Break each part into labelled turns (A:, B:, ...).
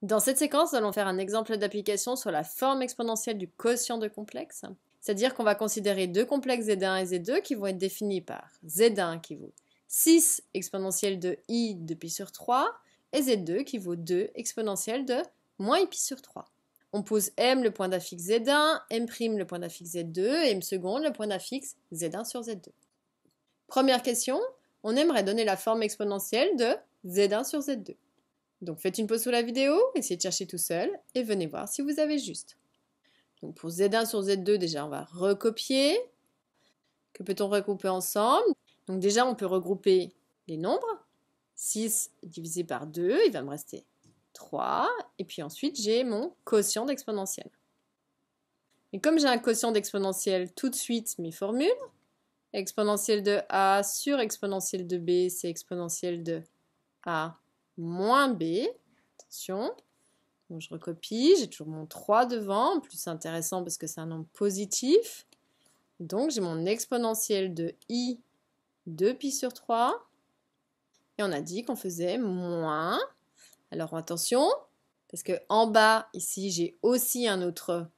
A: Dans cette séquence, nous allons faire un exemple d'application sur la forme exponentielle du quotient de complexe. C'est-à-dire qu'on va considérer deux complexes Z1 et Z2 qui vont être définis par Z1 qui vaut 6 exponentielle de i de pi sur 3 et Z2 qui vaut 2 exponentielle de moins i pi sur 3. On pose M le point d'affixe Z1, M' le point d'affixe Z2 et M seconde le point d'affixe Z1 sur Z2. Première question, on aimerait donner la forme exponentielle de Z1 sur Z2. Donc faites une pause sous la vidéo, essayez de chercher tout seul et venez voir si vous avez juste. Donc pour Z1 sur Z2, déjà on va recopier. Que peut-on regrouper ensemble? Donc déjà on peut regrouper les nombres. 6 divisé par 2, il va me rester 3. Et puis ensuite j'ai mon quotient d'exponentielle. Et comme j'ai un quotient d'exponentielle, tout de suite mes formules. Exponentielle de A sur exponentielle de B, c'est exponentielle de A moins B. Attention. Donc je recopie, j'ai toujours mon 3 devant. En plus c'est intéressant parce que c'est un nombre positif. Donc j'ai mon exponentielle de I de pi sur 3. Et on a dit qu'on faisait moins. Alors attention, parce que en bas, ici, j'ai aussi un autre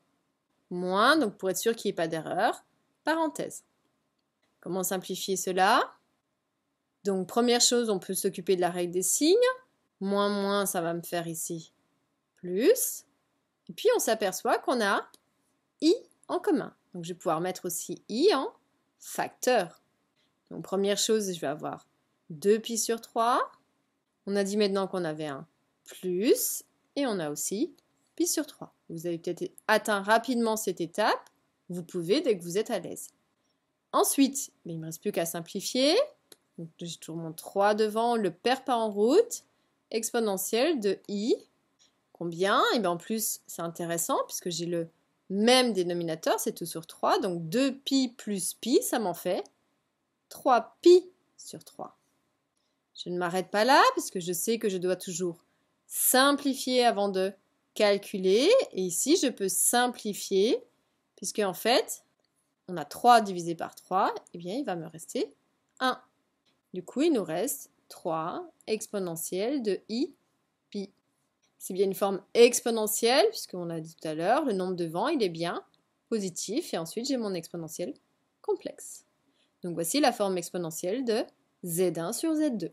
A: moins. Donc pour être sûr qu'il n'y ait pas d'erreur, parenthèse. Comment simplifier cela? Donc première chose, on peut s'occuper de la règle des signes. Moins, moins, ça va me faire ici plus. Et puis on s'aperçoit qu'on a i en commun. Donc je vais pouvoir mettre aussi i en facteur. Donc première chose, je vais avoir 2pi sur 3. On a dit maintenant qu'on avait un plus. Et on a aussi pi sur 3. Vous avez peut-être atteint rapidement cette étape. Vous pouvez dès que vous êtes à l'aise. Ensuite, il ne me reste plus qu'à simplifier. J'ai toujours mon 3 devant, le perds pas en route. Exponentielle de i. Combien? Et bien en plus, c'est intéressant puisque j'ai le même dénominateur, c'est tout sur 3. Donc 2pi plus pi, ça m'en fait 3pi sur 3. Je ne m'arrête pas là puisque je sais que je dois toujours simplifier avant de calculer. Et ici, je peux simplifier puisque en fait, on a 3 divisé par 3. Et bien, il va me rester 1. Du coup, il nous reste 3 exponentielle de i pi. C'est bien une forme exponentielle, puisqu'on a dit tout à l'heure, le nombre devant, il est bien positif, et ensuite j'ai mon exponentielle complexe. Donc voici la forme exponentielle de Z1 sur Z2.